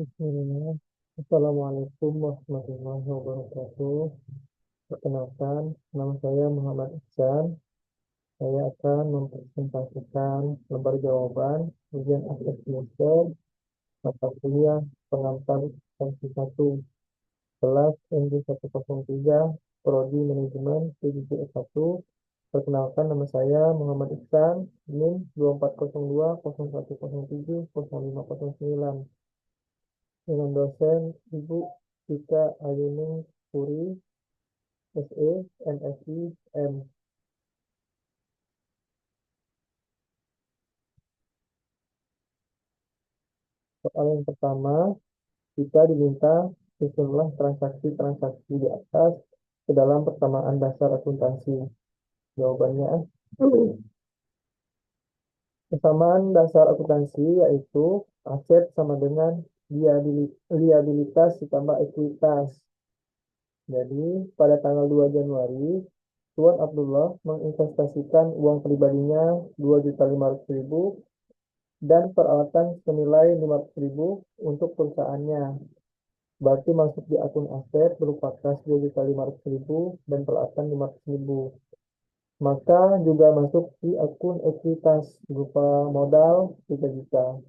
Bismillah. Assalamualaikum warahmatullahi wabarakatuh. Perkenalkan, nama saya Muhammad Ihsan. Saya akan mempresentasikan lembar jawaban ujian akhir semester mata kuliah pengantar semester 1 kelas MD 103 Prodi Manajemen PJJ1. Perkenalkan, nama saya Muhammad Ihsan, NIM 240201070509, dengan dosen Ibu Tika Ayuning Puri, SE, MSI, M. Soal yang pertama, kita diminta susunlah transaksi-transaksi di atas ke dalam persamaan dasar akuntansi. Jawabannya, persamaan dasar akuntansi yaitu aset sama dengan liabilitas ditambah ekuitas. Jadi, pada tanggal 2 Januari, Tuan Abdullah menginvestasikan uang pribadinya 2.500.000 dan peralatan senilai 500.000 untuk perusahaannya. Berarti masuk di akun aset berupa kas 2.500.000 dan peralatan 500.000. Maka juga masuk di akun ekuitas berupa modal 3 juta.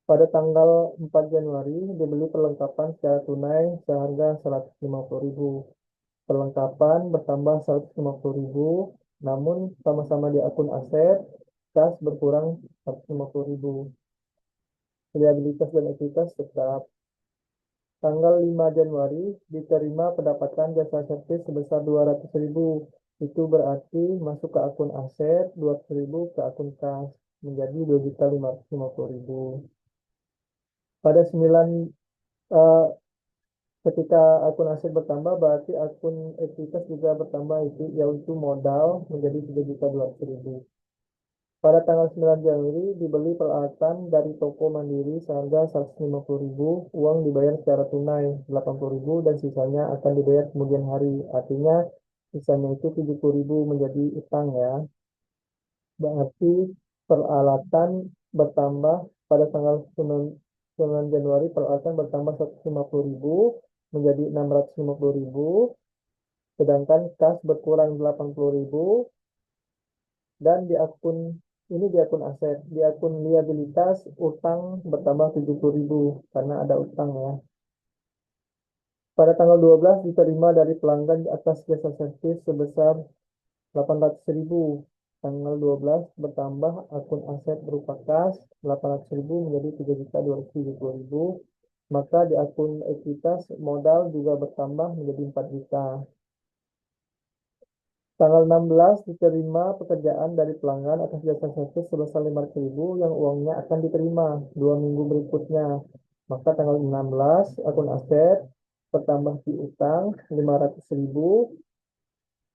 Pada tanggal 4 Januari dibeli perlengkapan secara tunai seharga 150.000. Perlengkapan bertambah 150.000, namun sama-sama di akun aset, kas berkurang 150.000. Liabilitas dan ekuitas tetap. Tanggal 5 Januari diterima pendapatan jasa servis sebesar 200.000. Itu berarti masuk ke akun aset, 200.000 ke akun kas, menjadi 2.550.000. Pada 9 eh, ketika akun aset bertambah, berarti akun ekuitas juga bertambah, yaitu modal menjadi 3.200.000. Pada tanggal 9 Januari dibeli peralatan dari toko mandiri seharga 150.000, uang dibayar secara tunai 80.000 dan sisanya akan dibayar kemudian hari. Artinya sisanya itu 70.000 menjadi utang ya. Berarti peralatan bertambah pada tanggal 9 Januari, peralatan bertambah 150.000 menjadi 650.000, sedangkan kas berkurang 80.000. Dan di akun aset, di akun liabilitas utang bertambah 70.000 karena ada utang ya. Pada tanggal 12 diterima dari pelanggan di atas jasa servis sebesar 800.000. Tanggal 12 bertambah akun aset berupa kas 800.000 menjadi 3.270.000. Maka di akun ekuitas modal juga bertambah menjadi 4 juta. Tanggal 16 diterima pekerjaan dari pelanggan atas jasa servis sebesar 500.000 yang uangnya akan diterima 2 minggu berikutnya. Maka tanggal 16 akun aset bertambah piutang 500.000,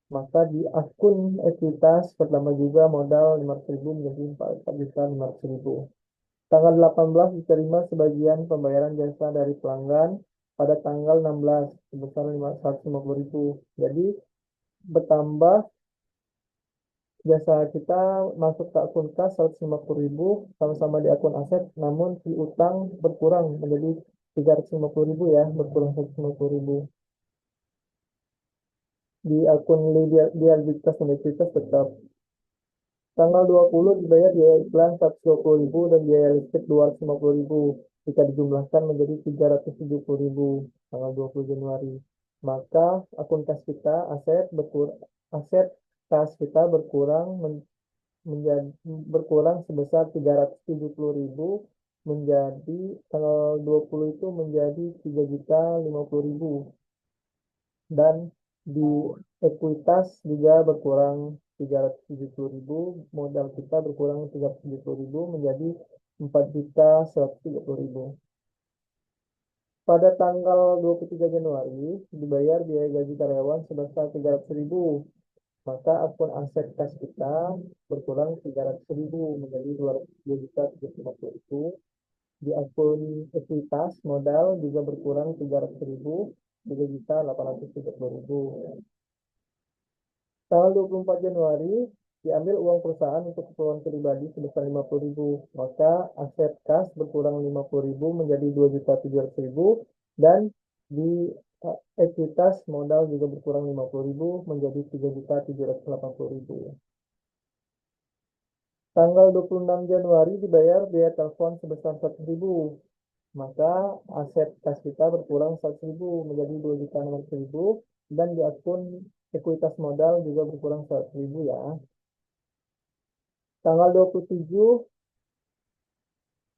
maka di akun ekuitas bertambah juga modal 500.000 menjadi 4.500.000. Tanggal 18 diterima sebagian pembayaran jasa dari pelanggan pada tanggal 16 sebesar 150.000. Jadi bertambah jasa kita masuk ke akun kas 150.000 sama-sama di akun aset, namun piutang berkurang menjadi 350.000 ya, berkurang 150.000. Di akun liabilitas dan ekuitas tetap. Tanggal 20 dibayar biaya iklan 120.000 dan biaya listrik 250.000. Jika dijumlahkan menjadi 370.000 tanggal 20 Januari. Maka akun kas kita aset kas kita berkurang sebesar 370.000 menjadi tanggal 20 itu menjadi 3.050.000. Dan di ekuitas juga berkurang 370.000, modal kita berkurang 370.000 menjadi 4.130.000. Pada tanggal 23 Januari dibayar biaya gaji karyawan sebesar 300.000. Maka akun aset kas kita berkurang 300.000 menjadi 2.350.000. Di akun ekuitas modal juga berkurang 300.000, 3.830.000. Tanggal 24 Januari Diambil uang perusahaan untuk keperluan pribadi sebesar 50.000, maka aset kas berkurang 50.000 menjadi 2.700.000 dan di ekuitas modal juga berkurang 50.000 menjadi 3.780.000. Tanggal 26 Januari dibayar biaya telepon sebesar 100.000, maka aset kas kita berkurang 100.000 menjadi 2.600.000 dan di akun ekuitas modal juga berkurang 100.000 ya. Tanggal 27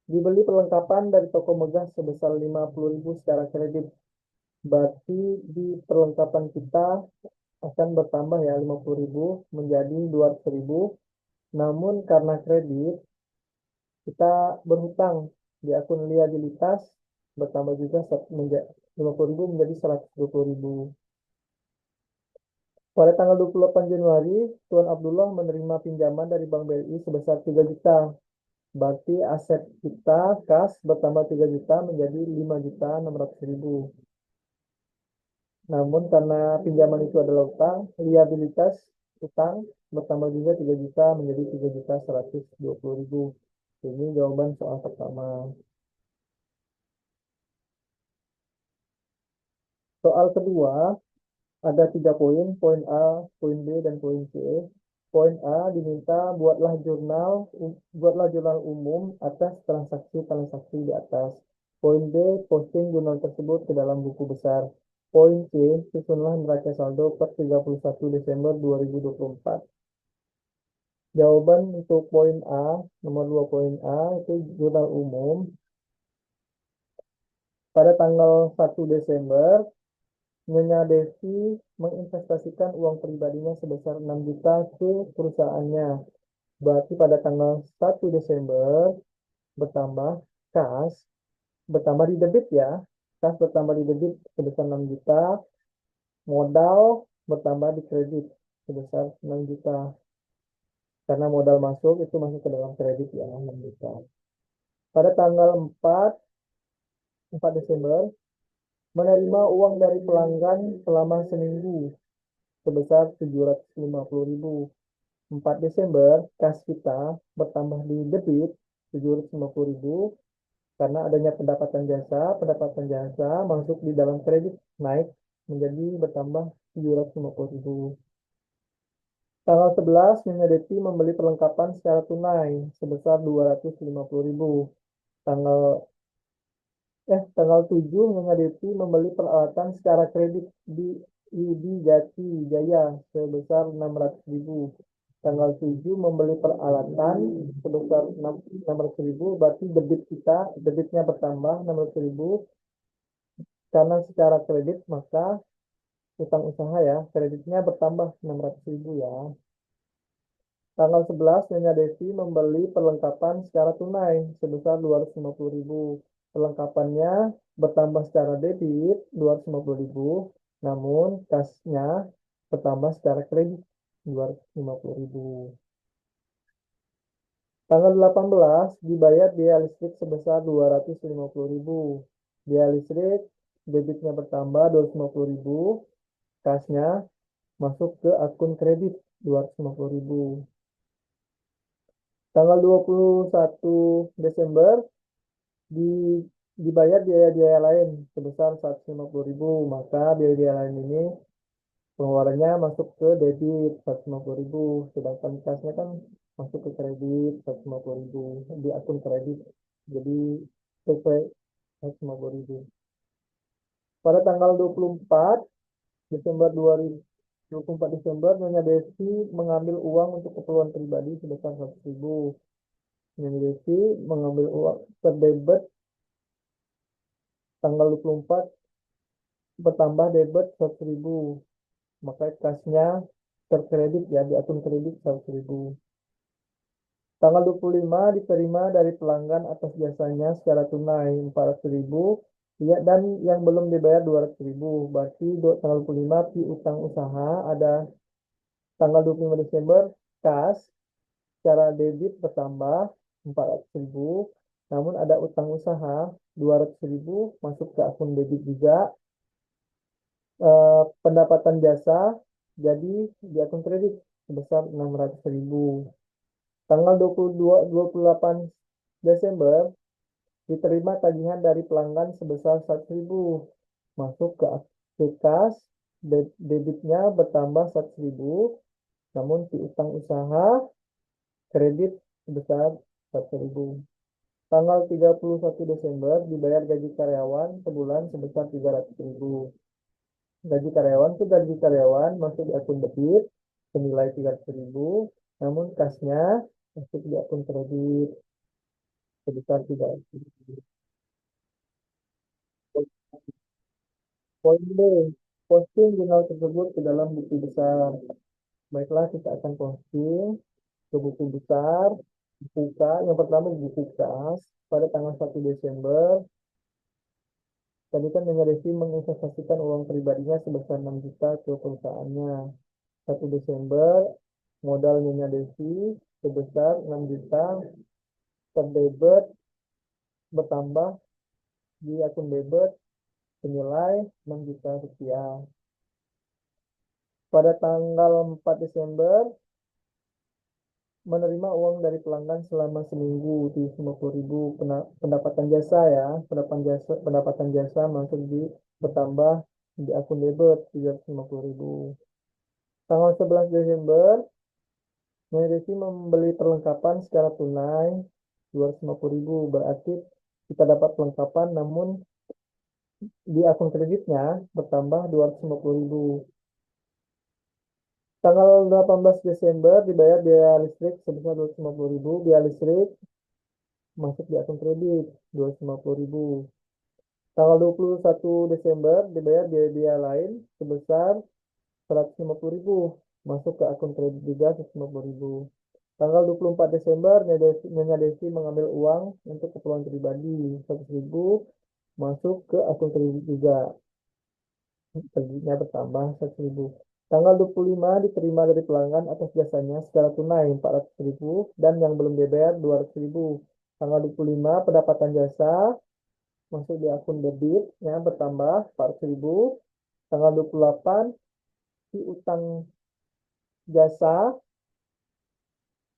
dibeli perlengkapan dari toko megah sebesar 50.000 secara kredit. Berarti di perlengkapan kita akan bertambah ya 50.000 menjadi 200.000. Namun karena kredit kita berhutang di akun liabilitas bertambah juga 50.000 menjadi 120.000. Pada tanggal 28 Januari, Tuan Abdullah menerima pinjaman dari Bank BRI sebesar 3 juta. Berarti aset kita kas bertambah 3 juta menjadi 5.600.000. Namun karena pinjaman itu adalah utang, liabilitas utang bertambah juga 3 juta menjadi 3.120.000. Ini jawaban soal pertama. Soal kedua, ada 3 poin, poin A, poin B, dan poin C. Poin A diminta buatlah jurnal umum atas transaksi-transaksi di atas. Poin B, posting jurnal tersebut ke dalam buku besar. Poin C, susunlah neraca saldo per 31 Desember 2024. Jawaban untuk poin A, nomor 2 poin A, itu jurnal umum. Pada tanggal 1 Desember, Nyonya Devi menginvestasikan uang pribadinya sebesar 6 juta ke perusahaannya. Berarti pada tanggal 1 Desember bertambah kas, bertambah di debit ya. Kas bertambah di debit sebesar 6 juta, modal bertambah di kredit sebesar 6 juta. Karena modal masuk itu masuk ke dalam kredit ya, 6 juta. Pada tanggal 4 Desember, menerima uang dari pelanggan selama seminggu sebesar 750.000. 4 Desember, kas kita bertambah di debit 750.000 karena adanya pendapatan jasa masuk di dalam kredit naik menjadi bertambah 750.000. Tanggal 11, Nyonya Deti membeli perlengkapan secara tunai sebesar 250.000. Tanggal 7, Nyonya Deti membeli peralatan secara kredit di Yudi Jati Jaya sebesar 600.000. Tanggal 7 membeli peralatan sebesar 600.000, berarti debitnya bertambah 600.000. Karena secara kredit, maka utang usaha ya, kreditnya bertambah 600.000 ya. Tanggal 11, Nyonya Desi membeli perlengkapan secara tunai sebesar 250.000. Perlengkapannya bertambah secara debit 250.000, namun kasnya bertambah secara kredit 250.000. Tanggal 18 dibayar biaya listrik sebesar 250.000. Biaya listrik debitnya bertambah 250.000, kasnya masuk ke akun kredit 250.000. Tanggal 21 Desember dibayar biaya-biaya lain sebesar 150.000, maka biaya-biaya lain ini pengeluarannya masuk ke debit 150.000, sedangkan kasnya kan masuk ke kredit 150.000 di akun kredit, jadi sesuai 150.000. Pada tanggal 24 Desember 2024 Desember, Nyonya Desi mengambil uang untuk keperluan pribadi sebesar 100.000. Nyonya Desi mengambil uang terdebit tanggal 24 bertambah debit 100.000, maka kasnya terkredit ya di akun kredit 100.000. Tanggal 25 diterima dari pelanggan atas jasanya secara tunai 400.000 ya, dan yang belum dibayar 200.000. Berarti tanggal 25 piutang usaha ada tanggal 25 Desember kas secara debit bertambah 400.000, namun ada utang usaha 200.000 masuk ke akun debit juga. Pendapatan jasa jadi di akun kredit sebesar 600.000. Tanggal 28 Desember diterima tagihan dari pelanggan sebesar 100.000. Masuk ke kas, debitnya bertambah 100.000, namun piutang usaha kredit sebesar 100.000. Tanggal 31 Desember dibayar gaji karyawan sebulan sebesar 300.000. Gaji karyawan masuk di akun debit senilai 300.000, namun kasnya masuk di akun kredit sebesar 300.000. Poin B, posting jurnal tersebut ke dalam buku besar. Baiklah, kita akan posting ke buku besar. Buka, yang pertama buku kas pada tanggal 1 Desember. Tadi kan Nyonya Desi menginvestasikan uang pribadinya sebesar 6 juta ke perusahaannya. 1 Desember, modal Nyonya Desi sebesar 6 juta terdebet bertambah di akun debit senilai 6 juta rupiah. Pada tanggal 4 Desember, menerima uang dari pelanggan selama seminggu di 50.000 pendapatan jasa ya. Pendapatan jasa masuk di bertambah di akun debit 350.000. Tanggal 11 Desember, Desi membeli perlengkapan secara tunai 250.000. Berarti kita dapat perlengkapan namun di akun kreditnya bertambah 250.000. Tanggal 18 Desember dibayar biaya listrik sebesar 250.000. Biaya listrik masuk di akun kredit 250.000. Tanggal 21 Desember dibayar biaya-biaya lain sebesar 150.000. Masuk ke akun kredit juga 150.000. Tanggal 24 Desember Nyonya Desi mengambil uang untuk keperluan pribadi 100.000. Masuk ke akun kredit juga. Kreditnya bertambah 100.000. Tanggal 25 diterima dari pelanggan atas jasanya secara tunai 400.000 dan yang belum dibayar 200.000. Tanggal 25 pendapatan jasa masuk di akun debitnya bertambah 400.000. Tanggal 28 si utang jasa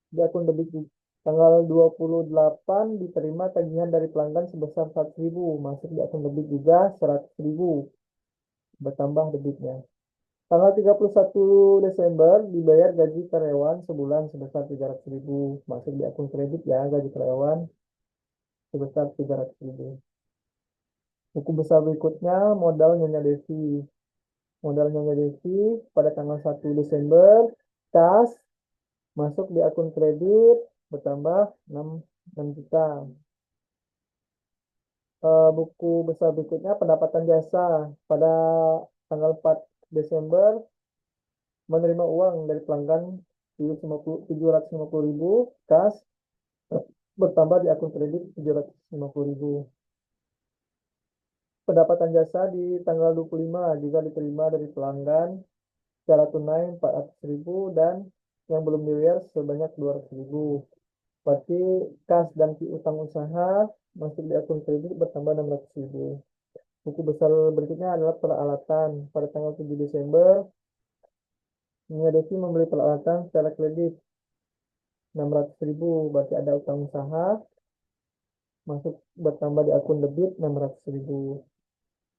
di akun debit. Tanggal 28 diterima tagihan dari pelanggan sebesar 100.000. Masuk di akun debit juga 100.000. Bertambah debitnya. Tanggal 31 Desember dibayar gaji karyawan sebulan sebesar 300.000. Masuk di akun kredit ya gaji karyawan sebesar 300.000. Buku besar berikutnya modal Nyonya Desi. Modal Nyonya Desi pada tanggal 1 Desember kas masuk di akun kredit bertambah 6 juta. Buku besar berikutnya pendapatan jasa pada tanggal 4 Desember menerima uang dari pelanggan 750.000 kas bertambah di akun kredit 750.000. Pendapatan jasa di tanggal 25 juga diterima dari pelanggan secara tunai 400.000 dan yang belum dibayar sebanyak 200.000. Berarti kas dan piutang usaha masuk di akun kredit bertambah 600.000. Buku besar berikutnya adalah peralatan. Pada tanggal 7 Desember, Nia Desi membeli peralatan secara kredit 600.000. Berarti ada utang usaha masuk bertambah di akun debit 600.000.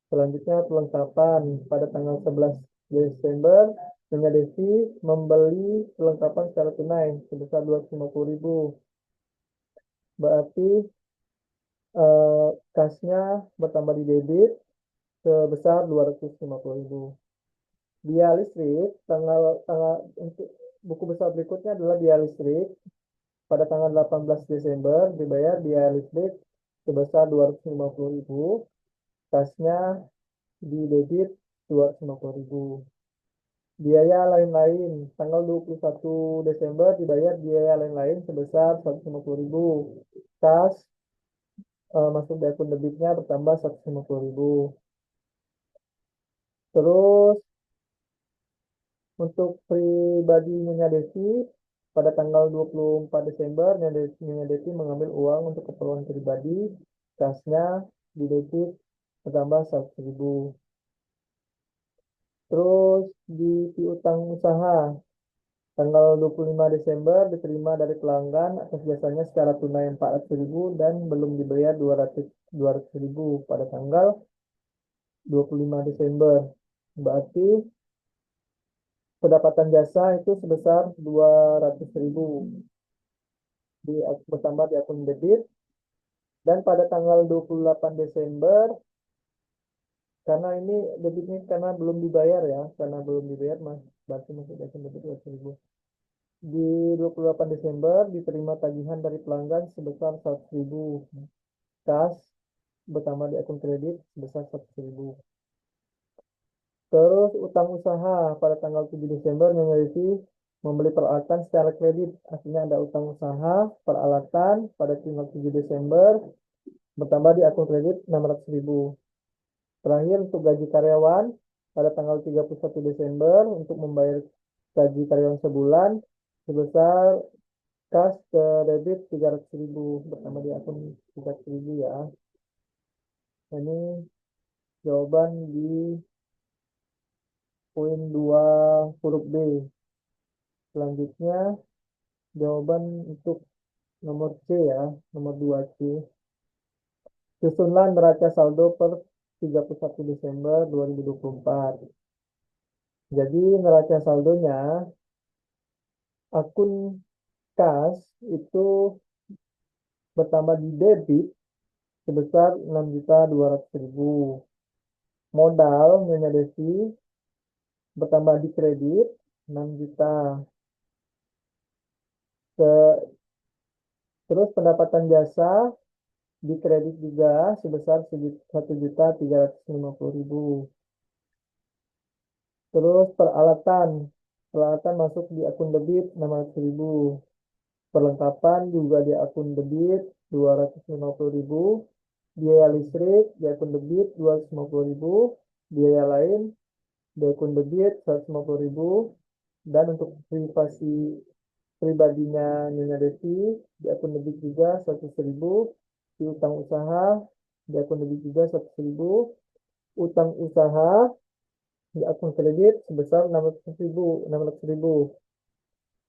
Selanjutnya perlengkapan. Pada tanggal 11 Desember, Nia Desi membeli perlengkapan secara tunai sebesar 250.000. Berarti kasnya bertambah di debit sebesar 250.000. Biaya listrik tanggal untuk buku besar berikutnya adalah biaya listrik. Pada tanggal 18 Desember dibayar biaya listrik sebesar 250.000. Kasnya di debit 250.000. Biaya lain-lain tanggal 21 Desember dibayar biaya lain-lain sebesar 150.000. Kas masuk di akun debitnya bertambah 150.000. Terus untuk pribadi Nyonya Desi pada tanggal 24 Desember Nyonya Desi mengambil uang untuk keperluan pribadi, kasnya di debit bertambah 100.000. Terus di piutang usaha Tanggal 25 Desember diterima dari pelanggan atas jasanya secara tunai 400.000 dan belum dibayar 200.000 pada tanggal 25 Desember. Berarti pendapatan jasa itu sebesar 200.000 bertambah di akun debit. Dan pada tanggal 28 Desember, karena ini debitnya karena belum dibayar ya, karena belum dibayar mas, berarti masih akun debit 200.000. Di 28 Desember diterima tagihan dari pelanggan sebesar 100.000 kas bertambah di akun kredit sebesar 100.000. Terus utang usaha pada tanggal 7 Desember memiliki membeli peralatan secara kredit. Artinya ada utang usaha peralatan pada tanggal 7 Desember bertambah di akun kredit 600.000. Terakhir untuk gaji karyawan pada tanggal 31 Desember untuk membayar gaji karyawan sebulan sebesar kas kredit 300.000 bertambah di akun 300.000 ya. Ini jawaban di poin 2 huruf B. Selanjutnya jawaban untuk nomor C ya, nomor 2C. Susunlah neraca saldo per 31 Desember 2024. Jadi neraca saldonya akun kas itu bertambah di debit sebesar 6.200.000. Modal Nyonya Desi bertambah di kredit 6 juta. Terus pendapatan jasa di kredit juga sebesar 1.350.000. Terus peralatan masuk di akun debit 600.000. Perlengkapan juga di akun debit 250.000. Biaya listrik di akun debit 250.000. Biaya lain di akun debit 150.000. Dan untuk privasi pribadinya Nyonya Desi di akun debit juga 100.000. Di utang usaha di akun debit juga 100.000. Utang usaha di akun kredit sebesar 600.000.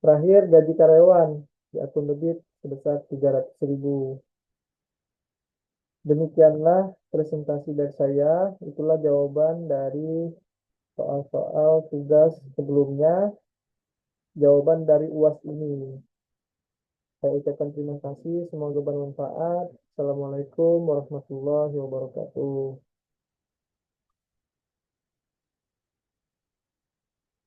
Terakhir gaji karyawan di akun debit sebesar 300.000. Demikianlah presentasi dari saya. Itulah jawaban dari soal-soal tugas sebelumnya. Jawaban dari UAS ini. Saya ucapkan terima kasih. Semoga bermanfaat. Assalamualaikum warahmatullahi wabarakatuh.